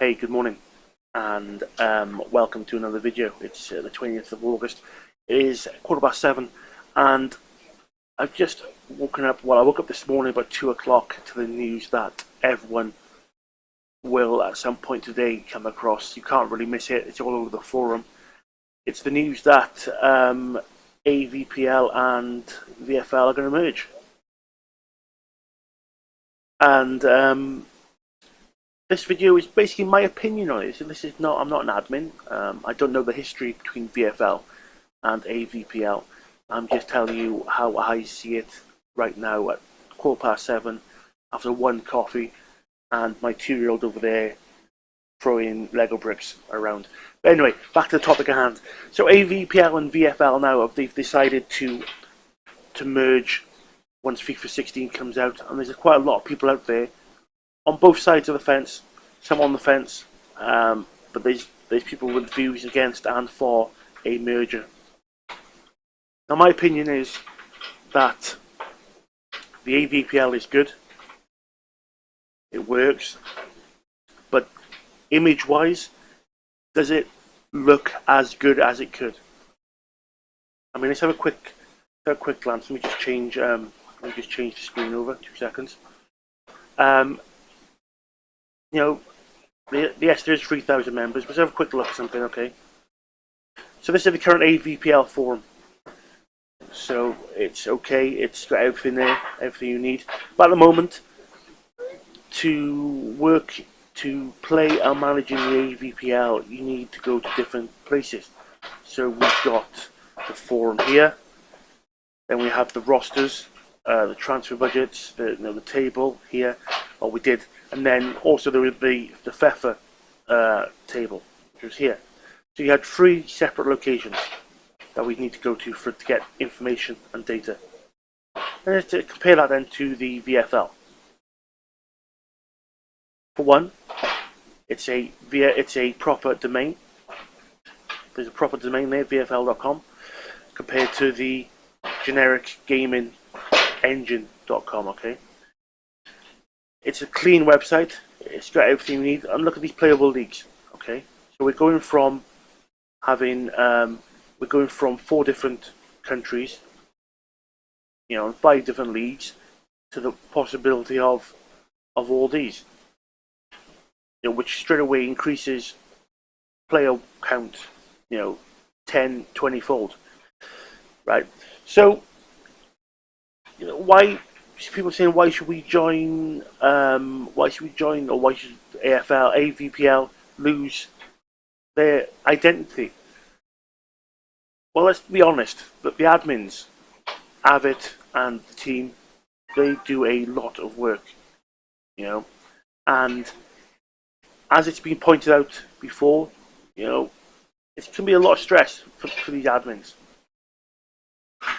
Hey, good morning, and welcome to another video. It's the 20th of August. It is 7:15, and I've just woken up. Well, I woke up this morning about 2 o'clock to the news that everyone will at some point today come across. You can't really miss it. It's all over the forum. It's the news that AVPL and VFL are going to merge, and this video is basically my opinion on it. So this is not. I'm not an admin. I don't know the history between VFL and AVPL. I'm just telling you how I see it right now at 7:15 after one coffee and my 2-year-old over there throwing Lego bricks around. But anyway, back to the topic at hand. So AVPL and VFL now they've decided to merge once FIFA 16 comes out, and there's quite a lot of people out there on both sides of the fence, some on the fence, but there's people with views against and for a merger. Now, my opinion is that the AVPL is good, it works, but image-wise, does it look as good as it could? I mean, let's have a quick glance. Let me just change the screen over. 2 seconds. You know, yes, there's 3,000 members. Let's have a quick look at something, okay? So this is the current AVPL forum. So it's okay. It's got everything there, everything you need. But at the moment, to play and manage in the AVPL, you need to go to different places. So we've got the forum here. Then we have the rosters, the transfer budgets, the table here. Or we did. And then also there was the FIFA table, which was here. So you had 3 separate locations that we need to go to to get information and data. And let's compare that then to the VFL. For one, it's a proper domain. There's a proper domain there, VFL.com, compared to the generic gaming engine.com. Okay. It's a clean website. It's got everything you need. And look at these playable leagues. Okay, so we're going from having 4 different countries, and 5 different leagues, to the possibility of all these, which straight away increases player count, 10, 20-fold, right? So, why? People saying why should we join? Or why should AVPL lose their identity? Well, let's be honest. But the admins, Avit and the team, they do a lot of work, and as it's been pointed out before, it can be a lot of stress for these admins.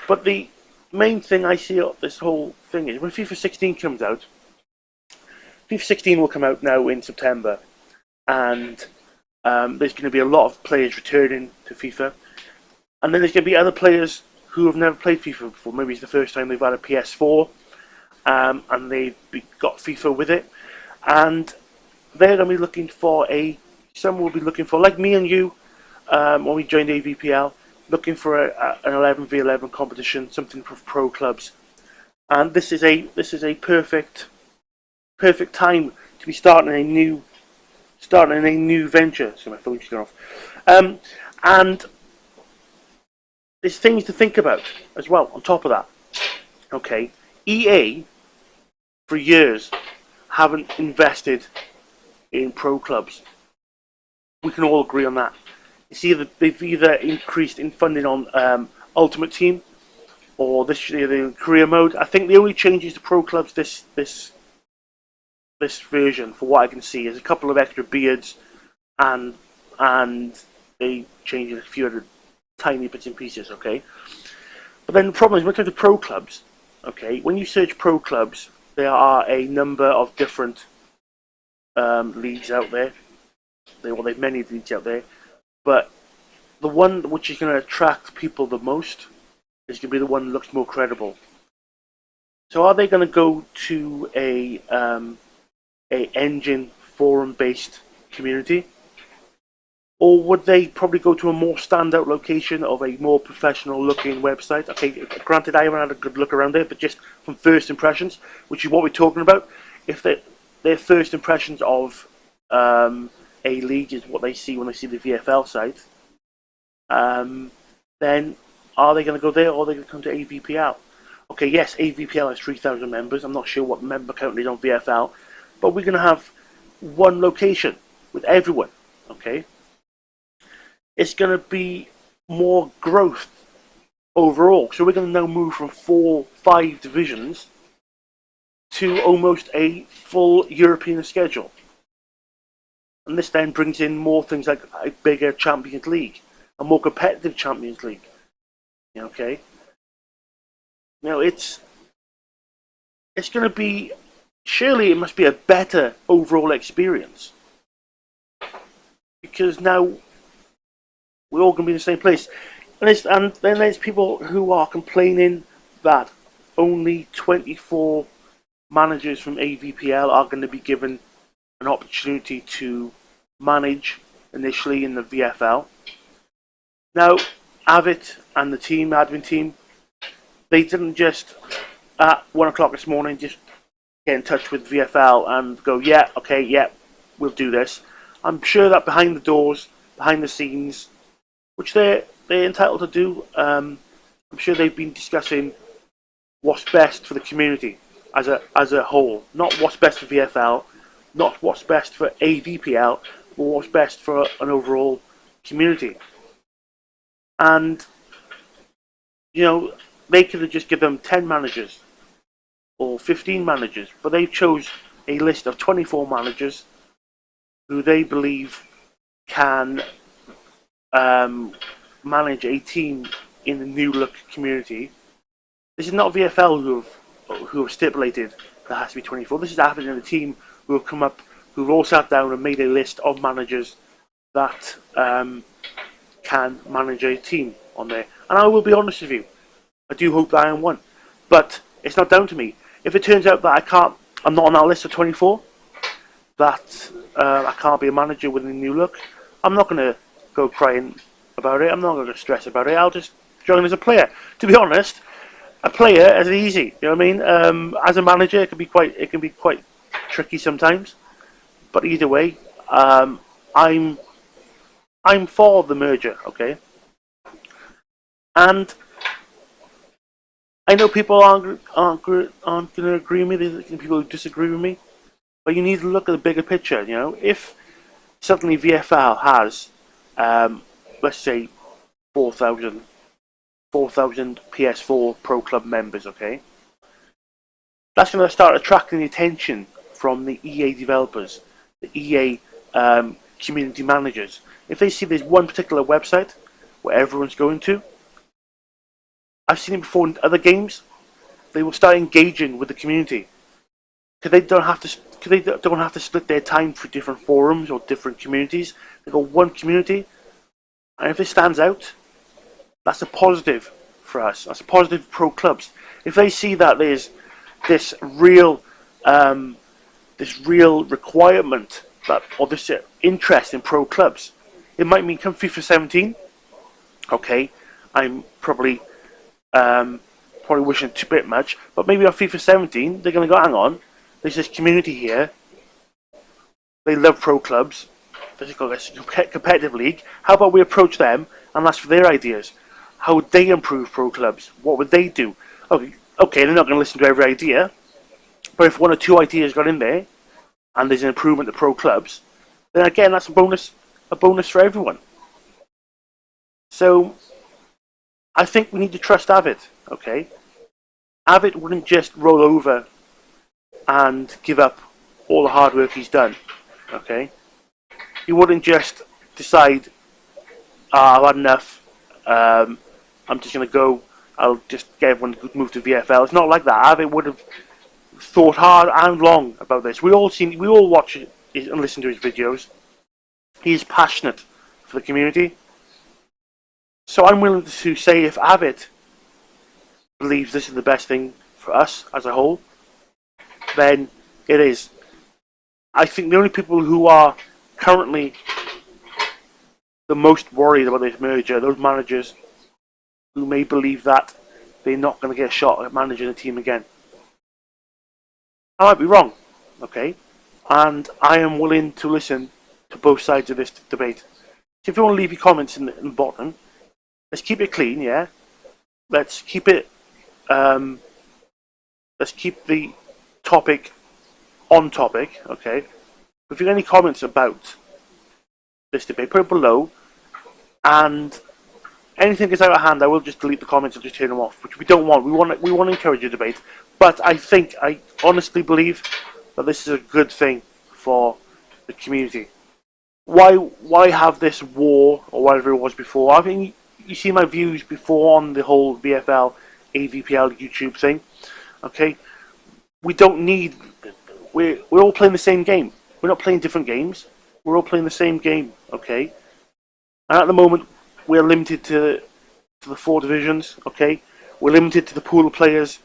But the main thing I see of this whole thing is when FIFA 16 comes out. FIFA 16 will come out now in September, and there's going to be a lot of players returning to FIFA, and then there's going to be other players who have never played FIFA before. Maybe it's the first time they've had a PS4, and they've got FIFA with it, and they're going to be looking for some will be looking for, like me and you, when we joined AVPL, looking for an 11v11 competition, something for pro clubs, and this is a perfect time to be starting a new venture. So my phone's just gone off, and there's things to think about as well. On top of that, okay, EA for years haven't invested in pro clubs. We can all agree on that. They've either increased in funding on Ultimate Team or the career mode. I think the only changes to pro clubs this version, for what I can see, is a couple of extra beards, and they changed a few other tiny bits and pieces. Okay, but then the problem is when it comes to pro clubs. Okay, when you search pro clubs, there are a number of different leagues out there. There's many leagues out there. But the one which is going to attract people the most is going to be the one that looks more credible. So are they going to go to a engine forum-based community? Or would they probably go to a more standout location of a more professional looking website? Okay, granted I haven't had a good look around it, but just from first impressions, which is what we're talking about, if their first impressions of a league is what they see when they see the VFL site, then are they going to go there or are they going to come to AVPL? Okay, yes, AVPL has 3,000 members. I'm not sure what member count is on VFL, but we're going to have one location with everyone. Okay, it's going to be more growth overall. So we're going to now move from 4-5 divisions to almost a full European schedule. And this then brings in more things like a bigger Champions League, a more competitive Champions League. Okay. Now it's going to be, surely it must be a better overall experience, because now we're all going to be in the same place. And then there's people who are complaining that only 24 managers from AVPL are going to be given an opportunity to manage initially in the VFL. Now, Avit and the team, admin team, they didn't just at 1 o'clock this morning just get in touch with VFL and go, yeah, okay, yeah, we'll do this. I'm sure that behind the doors, behind the scenes, which they're entitled to do, I'm sure they've been discussing what's best for the community as a whole, not what's best for VFL, not what's best for AVPL, but what's best for an overall community. And they could have just given them 10 managers or 15 managers, but they chose a list of 24 managers who they believe can manage a team in the new look community. This is not VFL who have stipulated there has to be 24. This is Avit and the team who have come up, who've all sat down and made a list of managers that can manage a team on there. And I will be honest with you, I do hope that I am one, but it's not down to me. If it turns out that I'm not on that list of 24, that I can't be a manager with a new look, I'm not going to go crying about it. I'm not going to stress about it. I'll just join as a player. To be honest, a player is easy. You know what I mean? As a manager, it can be quite tricky sometimes. But either way, I'm for the merger. Okay, and I know people aren't going to agree with me. There's people who disagree with me, but you need to look at the bigger picture. If suddenly VFL has, let's say, 4,000 PS4 Pro Club members, okay, that's going to start attracting the attention from the EA developers, the EA community managers. If they see there's one particular website where everyone's going to, I've seen it before in other games, they will start engaging with the community because they don't have to split their time for different forums or different communities. They've got one community, and if it stands out, that's a positive for us. That's a positive for pro clubs. If they see that there's this real requirement or this interest in pro clubs, it might mean come FIFA 17. Okay, I'm probably wishing too bit much, but maybe on FIFA 17 they're going to go, hang on, there's this community here. They love pro clubs. They've got this competitive league. How about we approach them and ask for their ideas? How would they improve pro clubs? What would they do? Okay, they're not going to listen to every idea, but if one or two ideas got in there and there's an improvement to pro clubs, then again that's a bonus for everyone. So I think we need to trust Avit. Okay, Avit wouldn't just roll over and give up all the hard work he's done. Okay, he wouldn't just decide, I've had enough. I'm just going to go. I'll just get everyone to move to VFL. It's not like that. Avit would have thought hard and long about this. We all watch it and listen to his videos. He's passionate for the community. So I'm willing to say if Avit believes this is the best thing for us as a whole, then it is. I think the only people who are currently the most worried about this merger are those managers who may believe that they're not going to get a shot at managing a team again. I might be wrong, okay? And I am willing to listen to both sides of this debate. So if you want to leave your comments in the bottom, let's keep it clean, yeah? Let's keep it, let's keep the topic on topic, okay? If you have any comments about this debate, put it below, and anything gets out of hand, I will just delete the comments and just turn them off, which we don't want. We want to encourage a debate, but I honestly believe that this is a good thing for the community. Why have this war, or whatever it was before? I mean, you see my views before on the whole VFL, AVPL YouTube thing, okay? We don't need, we're all playing the same game. We're not playing different games. We're all playing the same game, okay? And at the moment, we're limited to the 4 divisions, okay? We're limited to the pool of players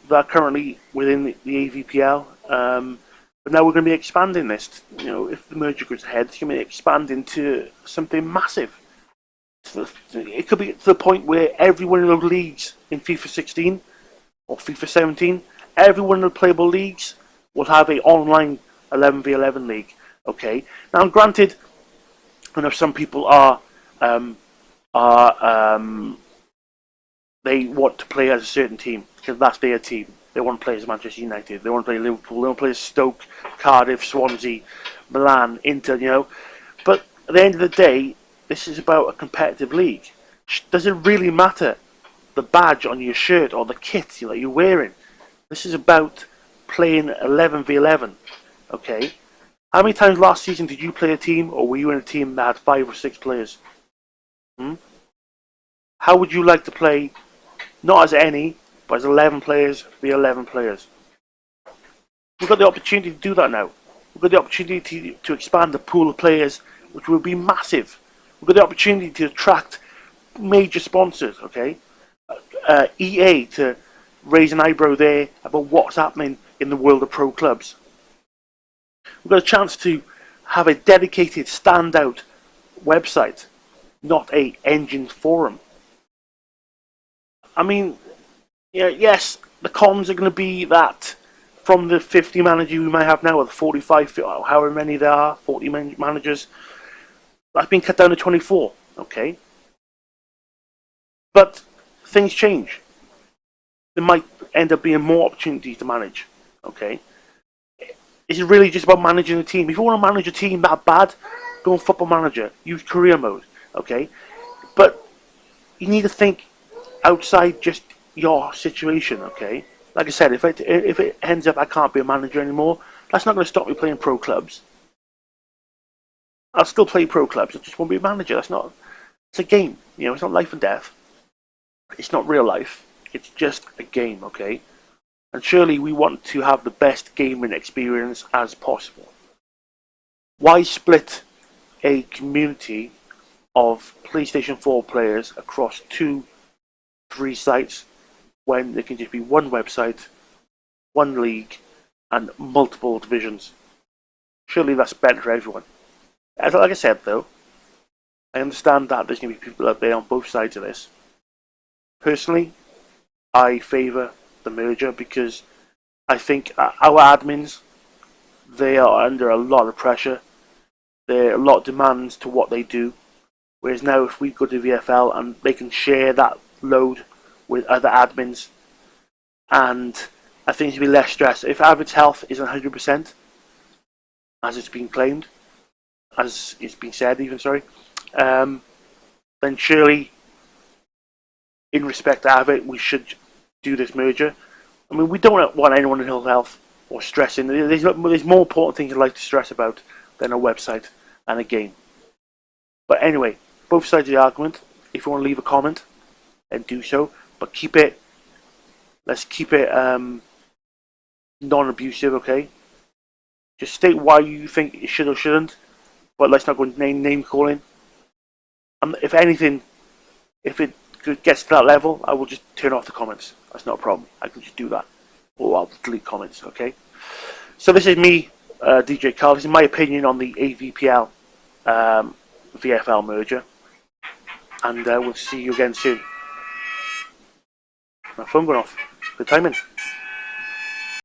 that are currently within the AVPL. But now we're going to be expanding this. You know, if the merger goes ahead, it's going to be expanding to something massive. It could be to the point where every one of those leagues in FIFA 16 or FIFA 17, every one of the playable leagues will have an online 11v11 league. Okay. Now, granted, I know some people they want to play as a certain team because that's their team. They want to play as Manchester United. They want to play Liverpool. They want to play as Stoke, Cardiff, Swansea, Milan, Inter. You know, but at the end of the day, this is about a competitive league. Does it really matter the badge on your shirt or the kit that you're wearing? This is about playing 11v11. Okay. How many times last season did you play a team, or were you in a team that had 5 or 6 players? How would you like to play, not as any, but as 11 players v 11 players? We've got the opportunity to do that now. We've got the opportunity to expand the pool of players, which will be massive. We've got the opportunity to attract major sponsors, okay? EA to raise an eyebrow there about what's happening in the world of pro clubs. We've got a chance to have a dedicated, standout website, not a engine forum. I mean, yeah, yes, the cons are going to be that from the 50 managers we might have now, or the 45, however many there are, 40 managers, that's been cut down to 24, okay? But things change. There might end up being more opportunities to manage, okay? It's really just about managing a team. If you want to manage a team that bad, go on Football Manager. Use career mode, okay? But you need to think outside just your situation, okay? Like I said, if it ends up I can't be a manager anymore, that's not going to stop me playing pro clubs. I'll still play pro clubs. I just won't be a manager. That's not. It's a game. You know, it's not life and death. It's not real life. It's just a game, okay? And surely we want to have the best gaming experience as possible. Why split a community of PlayStation 4 players across 2, 3 sites when there can just be one website, one league, and multiple divisions? Surely that's better for everyone. As like I said, though, I understand that there's going to be people out there on both sides of this. Personally, I favour the merger because I think our admins, they are under a lot of pressure. There are a lot of demands to what they do. Whereas now if we go to VFL and they can share that load with other admins, and I think it's going to be less stress. If average health is 100%, as it's been claimed, as it's been said even, sorry, then surely, in respect to have it, we should do this merger. I mean, we don't want anyone in ill health or stressing. There's more important things in life to stress about than a website and a game. But anyway, both sides of the argument. If you want to leave a comment, then do so. But let's keep it non-abusive, okay? Just state why you think it should or shouldn't, but let's not go name calling. If anything, if it gets to that level, I will just turn off the comments. That's not a problem. I can just do that. Or I'll delete comments, okay? So this is me, DJ Carl. This is my opinion on the AVPL VFL merger, and we'll see you again soon. My phone going off. Good timing.